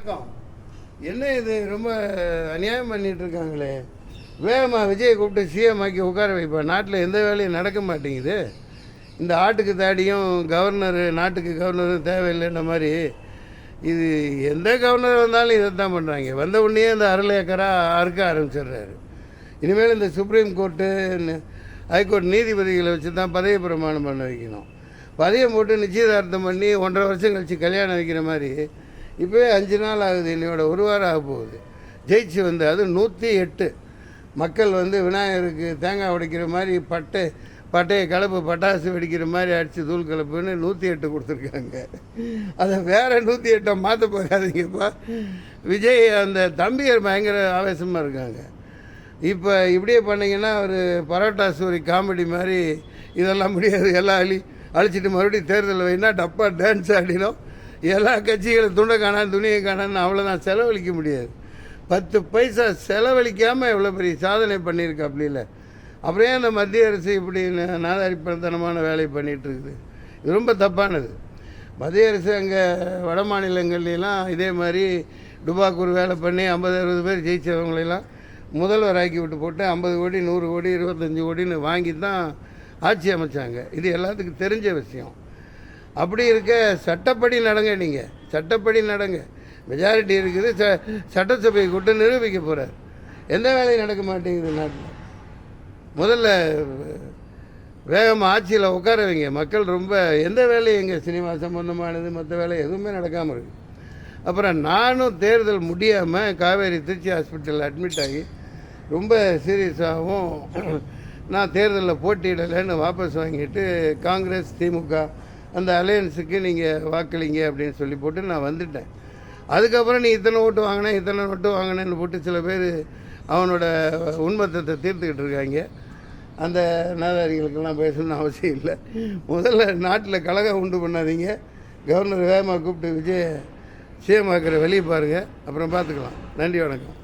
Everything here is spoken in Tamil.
வணக்கம். என்ன இது ரொம்ப அநியாயம் பண்ணிட்டு இருக்காங்களே. வேகமாக விஜயை கூப்பிட்டு சிஎம் ஆக்கி உட்கார வைப்பேன். நாட்டில் எந்த வேலையும் நடக்க மாட்டேங்குது. இந்த ஆட்டுக்கு தாடியும் கவர்னர் நாட்டுக்கு கவர்னரும் தேவையில்லைன்ற மாதிரி இது எந்த கவர்னர் வந்தாலும் இதை தான் பண்ணுறாங்க. வந்த உடனே இந்த அருளேக்கராக அறுக்க ஆரம்பிச்சிடுறாரு. இனிமேல் இந்த சுப்ரீம் கோர்ட்டு ஹைகோர்ட் நீதிபதிகளை வச்சு தான் பதவி பிரமாணம் பண்ண வைக்கணும். பதவியை போட்டு நிச்சயதார்த்தம் பண்ணி 1.5 வருஷம் கழித்து கல்யாணம் வைக்கிற மாதிரி இப்போவே 5 நாள் ஆகுது. என்னோட 1 வாரம் ஆக போகுது. ஜெயிச்சு வந்து அது 108 மக்கள் விநாயகருக்கு தேங்காய் உடைக்கிற மாதிரி பட்டையை கலப்பு பட்டாசு வெடிக்கிற மாதிரி அடித்து தூள் கலப்புன்னு 108 கொடுத்துருக்காங்க. அதை வேறு 108 மாற்ற போகாதீங்கப்பா. விஜய் அந்த தம்பியர் பயங்கர ஆவேசமாக இருக்காங்க. இப்போ இப்படியே பண்ணிங்கன்னா ஒரு பரோட்டா சூரி காமெடி மாதிரி இதெல்லாம் முடியாது. எல்லாம் அழிச்சிட்டு மறுபடியும் தேர்தல் வைனா டப்பா டான்ஸ் ஆடினோம். எல்லா கட்சிகளும் துண்டை காணான் துணியை காணான்னு அவ்வளோதான் செலவழிக்க முடியாது. 10 பைசா செலவழிக்காமல் எவ்வளோ பெரிய சாதனை பண்ணியிருக்கு. அப்படி இல்லை. அப்புறம் அந்த மத்திய அரசு இப்படி நாதாரிப்பத்தனமான வேலை பண்ணிகிட்ருக்குது. இது ரொம்ப தப்பானது. மத்திய அரசு அங்கே வட மாநிலங்கள்லாம் இதே மாதிரி டுபாக்கூர் வேலை பண்ணி 50-60 பேர் ஜெயித்தவங்களெல்லாம் முதல்வர் ஆக்கி விட்டு போட்டு 50 கோடி 100 கோடி 25 கோடின்னு வாங்கி தான் ஆட்சி அமைச்சாங்க. இது எல்லாத்துக்கும் தெரிஞ்ச விஷயம். அப்படி இருக்க சட்டப்படி நடங்க. நீங்கள் சட்டப்படி நடங்க. மெஜாரிட்டி இருக்குது. சட்டசபையை கூட்டு நிரூபிக்க போகிறார். எந்த வேலையும் நடக்க மாட்டேங்குது நாட்டில். முதல்ல வேகமாக ஆட்சியில் உட்கார வைங்க. மக்கள் ரொம்ப எந்த வேலையும் எங்கள் சினிமா சம்பந்தமானது மற்ற வேலை எதுவுமே நடக்காமல் இருக்குது. அப்புறம் நானும் தேர்தல் முடியாமல் காவேரி திருச்சி ஹாஸ்பிட்டலில் அட்மிட் ஆகி ரொம்ப சீரியஸாகவும் நான் தேர்தலில் போட்டியிடலைன்னு வாபஸ் வாங்கிட்டு காங்கிரஸ் திமுக அந்த அலையன்ஸுக்கு நீங்கள் வாக்களிங்க அப்படின்னு சொல்லி போட்டு நான் வந்துட்டேன். அதுக்கப்புறம் நீ இத்தனை ஓட்டு வாங்கினேன் இத்தனை ஓட்டு வாங்கினேன்னு போட்டு சில பேர் அவனோட உண்மத்தத்தை தீர்த்துக்கிட்டு இருக்காங்க. அந்த நாதாரிகளுக்கெல்லாம் பேசணும்னு அவசியம் இல்லை. முதல்ல நாட்டில் கலகம் உண்டு பண்ணாதீங்க. கவர்னர் வேகமாக கூப்பிட்டு விஜய் சிஎம் ஆக்கிற வெளியே பாருங்கள். அப்புறம் பார்த்துக்கலாம். நன்றி, வணக்கம்.